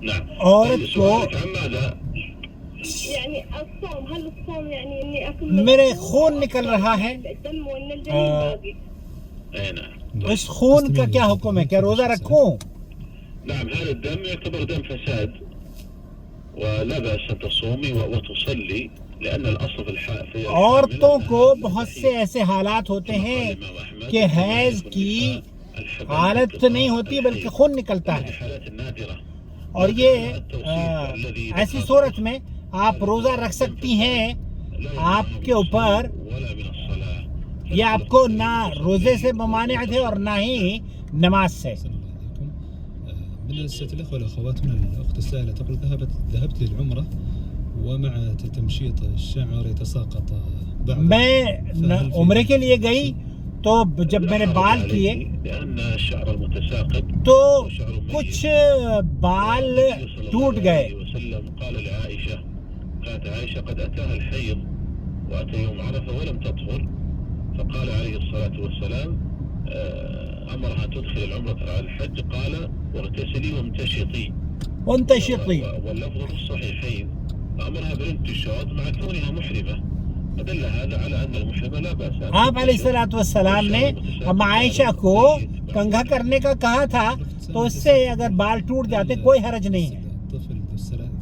نعم. عورت کو يعني الصوم هل الصوم يعني اني اكل میرے خون نکل رہا ہے، الدم وان الجنين باقي؟ اي نعم. اس خون کا کیا حکم ہے؟ کیا روزہ رکھوں؟ نعم، هذا الدم يعتبر دم فساد ولا بأس أن تصومي وتصلي لأن الأصل في الحائض. عورتوں کو بہت سے ایسے حالات ہوتے ہیں کہ حیض کی حالت نہیں ہوتی بلکہ خون نکلتا ہے، اور یہ ایسی صورت میں آپ روزہ رکھ سکتی ہیں، آپ کے اوپر یہ آپ کو نہ روزے سے ممانعت ہے اور نہ ہی نماز سے. من الأخوة والأخوات من الأخت السائلة تقول ذهبت للعمرة ومع تمشيط الشعر يتساقط بعض. میں عمرے کے لیے گئی تو جب میں نے بال کیے تو کچھ بال ٹوٹ گئے. قال لعائشة كانت عائشة قد أتاها الحيض وأتى يوم عرفة ولم تطهر، فقال عليه الصلاة والسلام أمرها تدخل العمرة على الحج، قال واغتسلي وامتشطي واللفظ في الصحيحين، فأمرها بالانتشاط مع كونها محرمة، فدل هذا على أن المحرمة لا بأس. آپ علیہ الصلوۃ والسلام نے ہم عائشہ کو کنگھا کرنے کا کہا تھا، تو اس سے اگر بال ٹوٹ جاتے کوئی حرج نہیں ہے. الطفل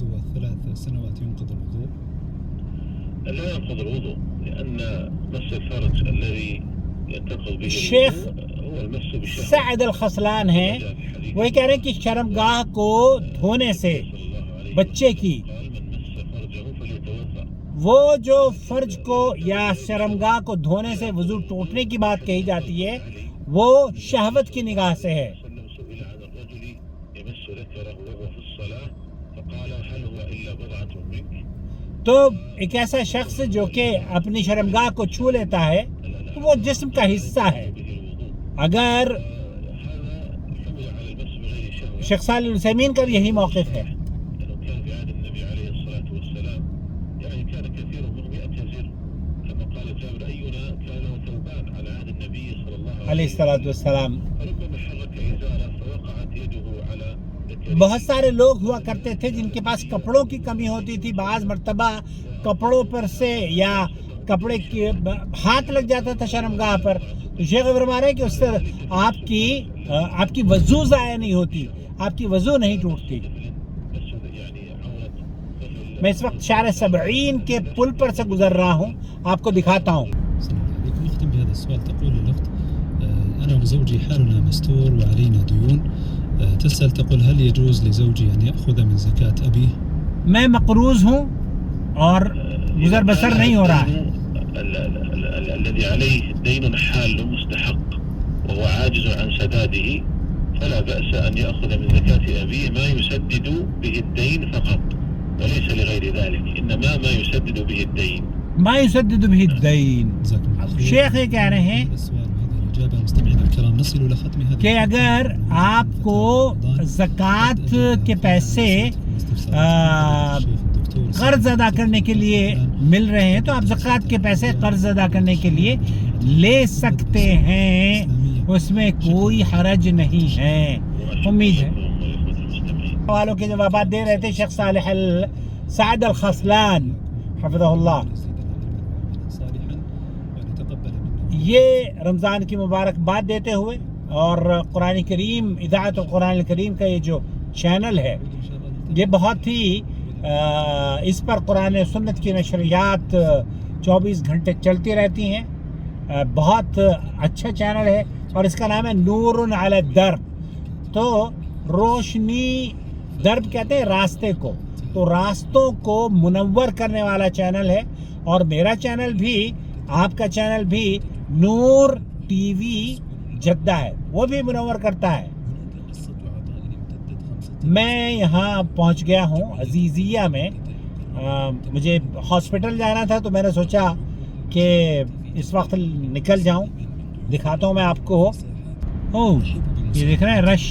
ذو 3 سنوات ينقض الوضوء؟ لا ينقض الوضوء لأن مس الفرج الذي ينتقض به شیخ هو المس بالشهوة. سعد الخصلان ہیں، وہی کہہ رہے ہیں کہ شرمگاہ کو دھونے سے بچے کی، وہ جو فرج کو یا شرمگاہ کو دھونے سے وضو ٹوٹنے کی بات کہی جاتی ہے وہ شہوت کی نگاہ سے ہے. تو ایک ایسا شخص جو کہ اپنی شرمگاہ کو چھو لیتا ہے تو وہ جسم کا حصہ ہے. اگر شیخ صالح العثیمین کا بھی یہی موقف ہے. علیہ الصلوۃ والسلام. بہت سارے لوگ ہوا کرتے تھے جن کے پاس کپڑوں کی کمی ہوتی تھی، بعض مرتبہ کپڑوں پر سے یا کپڑے کے ہاتھ لگ جاتا تھا شرمگاہ پر، تو شیخ فرما رہے ہیں کہ اس سے آپ کی وضو ضائع نہیں ہوتی، آپ کی وضو نہیں ٹوٹتی. میں اس وقت شارع 70 کے پل پر سے گزر رہا ہوں، آپ کو دکھاتا ہوں. نختم بهذا السؤال. تقول الأخت أنا وزوجي حالنا مستور وعلينا ديون. تسأل تقول هل يجوز لزوجي أن يأخذ من زكاة أبيه؟ میں مقروض ہوں اور گزر بسر نہیں ہو رہا ہے. الذي عليه دين حال مستحق وهو عاجز عن سداده فلا بأس أن يأخذ من زكاة أبيه ما يسدد به الدين فقط وليس لغير ذلك، إنما ما يسدد به الدين. ما يسدد به الدين. شیخ یہ کہہ رہے ہیں کہ اگر آپ کو زکوٰۃ کے پیسے قرض ادا کرنے کے لیے مل رہے ہیں تو آپ زکوٰۃ کے پیسے قرض ادا کرنے کے لیے لے سکتے ہیں، اس میں کوئی حرج نہیں ہے. امید ہے والوں کے جوابات دے رہے تھے شیخ صالح سعد الخصلان حفظہ اللہ. یہ رمضان کی مبارکباد دیتے ہوئے اور قرآن کریم اذاعت القرآن الکریم کا یہ جو چینل ہے یہ بہت ہی اس پر قرآن و سنت کی نشریات 24 گھنٹے چلتی رہتی ہیں. بہت اچھا چینل ہے اور اس کا نام ہے نور علی الدرب. تو روشنی، درب کہتے ہیں راستے کو، تو راستوں کو منور کرنے والا چینل ہے. اور میرا چینل بھی، آپ کا چینل بھی نور ٹی وی جدہ ہے، وہ بھی منور کرتا ہے. میں یہاں پہنچ گیا ہوں عزیزیہ میں. مجھے ہاسپٹل جانا تھا تو میں نے سوچا کہ اس وقت نکل جاؤں، دکھاتا ہوں میں آپ کو. یہ دیکھ رہے ہیں رش.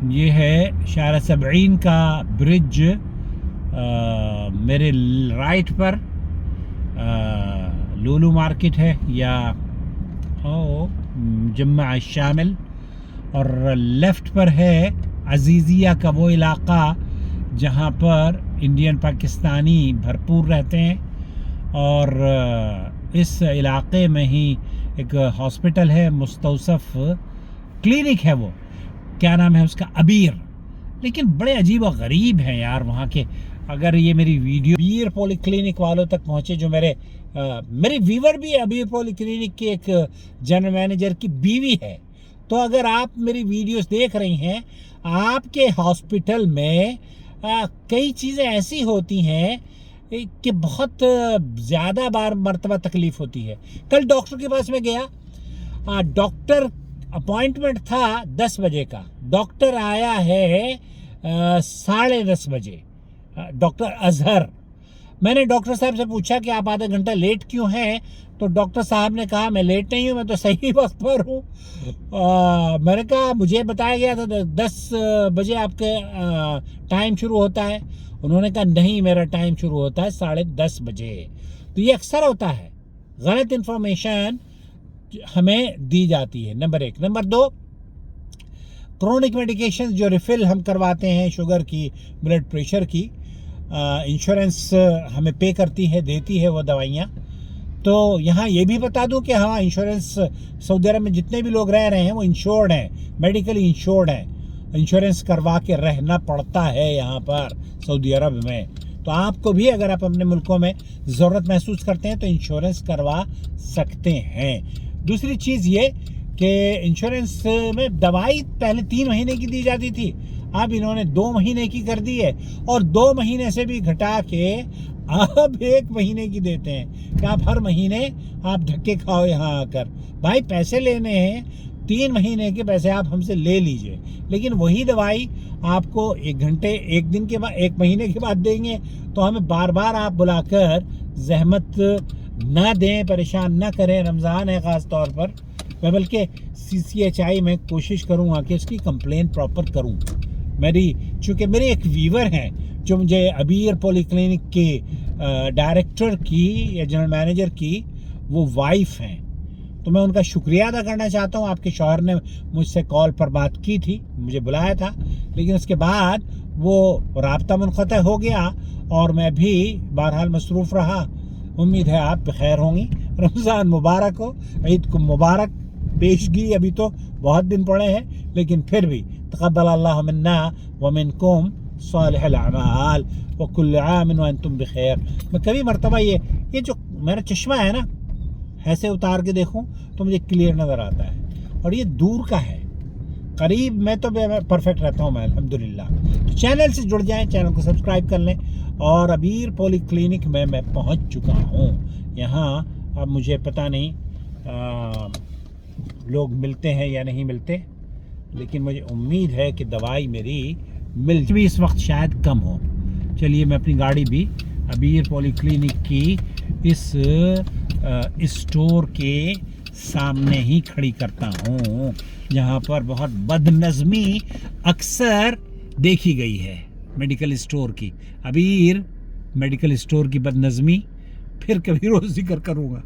یہ ہے شارع 70 کا برج. میرے رائٹ پر لولو مارکیٹ ہے یا मुजम्मा शामिल, और लेफ़्ट पर है अजीज़िया का वो इलाक़ा जहाँ पर इंडियन पाकिस्तानी भरपूर रहते हैं, और इस इलाक़े में ही एक हॉस्पिटल है, मुस्तौसफ़ क्लिनिक है, वो क्या नाम है उसका, अबीर। लेकिन बड़े अजीब और गरीब हैं यार वहाँ के। अगर ये मेरी वीडियो अबीर पॉली क्लिनिक वालों तक पहुँचे, जो मेरे व्यूवर भी अबीर पॉली क्लिनिक के एक जनरल मैनेजर की बीवी है, तो अगर आप मेरी वीडियोस देख रही हैं, आपके हॉस्पिटल में कई चीज़ें ऐसी होती हैं कि बहुत ज़्यादा मरतबा तकलीफ़ होती है। कल डॉक्टर के पास में गया, डॉक्टर अपॉइंटमेंट था 10 बजे का, डॉक्टर आया है 10:30 बजे, डॉक्टर अजहर। मैंने डॉक्टर साहब से पूछा कि आप आधा घंटा लेट क्यों हैं, तो डॉक्टर साहब ने कहा मैं लेट नहीं हूँ, मैं तो सही वक्त पर हूँ। मैंने कहा मुझे बताया गया था 10 बजे आपके टाइम शुरू होता है। उन्होंने कहा नहीं, मेरा टाइम शुरू होता है 10:30 बजे। तो ये अक्सर होता है, गलत इन्फॉर्मेशन हमें दी जाती है, नंबर 1। नंबर 2, क्रोनिक मेडिकेशन जो रिफ़िल हम करवाते हैं, शुगर की, ब्लड प्रेशर की, इंश्योरेंस हमें पे करती है, देती है वो दवाइयाँ। तो यहाँ ये भी बता दूं कि हाँ, इंश्योरेंस सऊदी अरब में जितने भी लोग रह रहे हैं वो इंश्योर्ड हैं, मेडिकली इंश्योर्ड हैं। इंश्योरेंस करवा के रहना पड़ता है यहाँ पर सऊदी अरब में। तो आपको भी अगर आप अपने मुल्कों में ज़रूरत महसूस करते हैं तो इंश्योरेंस करवा सकते हैं। दूसरी चीज़ ये कि इंश्योरेंस में दवाई पहले 3 महीने की दी जाती थी, अब इन्होंने 2 महीने की कर दी है, और 2 महीने से भी घटा के अब 1 महीने की देते हैं कि आप हर महीने आप धक्के खाओ यहाँ आकर। भाई पैसे लेने हैं, 3 महीने के पैसे आप हमसे ले लीजिए, लेकिन वही दवाई आपको 1 घंटे, 1 दिन के बाद, 1 महीने के बाद देंगे। तो हमें बार बार आप बुलाकर जहमत ना दें, परेशान ना करें। रमज़ान है ख़ास तौर पर, मैं बल्कि CCHI में कोशिश करूँगा कि उसकी कंप्लेन प्रॉपर करूँ। चूँकि मेरे एक व्यूवर हैं जो मुझे अबीर पॉली क्लिनिक के डायरेक्टर की या जनरल मैनेजर की वो वाइफ हैं, तो मैं उनका शुक्रिया अदा करना चाहता हूँ। आपके शौहर ने मुझसे कॉल पर बात की थी, मुझे बुलाया था, लेकिन उसके बाद वो राब्ता मुनक़ता हो गया और मैं भी बहरहाल मसरूफ़ रहा। उम्मीद है आप बखैर होंगी। रमज़ान मुबारक हो, ईद को मुबारक पेशगी। अभी तो बहुत दिन पड़े हैं, लेकिन फिर भी तक़ब्बल अल्लाहु मिन्ना व मिनकुम सालिहुल अमाल व कुल्लु आमिन व अंतुम बिखैर। मैं कभी मरतबा ये जो मेरा चश्मा है ना, ऐसे उतार के देखूं तो मुझे क्लियर नज़र आता है, और ये दूर का है, करीब में तो परफेक्ट रहता हूँ मैं अल्हम्दुलिल्लाह। तो चैनल से जुड़ जाएं, चैनल को सब्सक्राइब कर लें। और अबीर पॉली क्लिनिक में मैं पहुँच चुका हूँ। यहाँ अब मुझे पता नहीं लोग मिलते हैं या नहीं मिलते, लेकिन मुझे उम्मीद है कि दवाई मेरी मिल भी इस वक्त शायद कम हो। चलिए मैं अपनी गाड़ी भी अबीर पॉली क्लिनिक की इस स्टोर के सामने ही खड़ी करता हूँ, जहाँ पर बहुत बदनज़मी अक्सर देखी गई है मेडिकल स्टोर की। अबीर मेडिकल स्टोर की बदनज़मी फिर कभी रोज़ जिक्र करूँगा।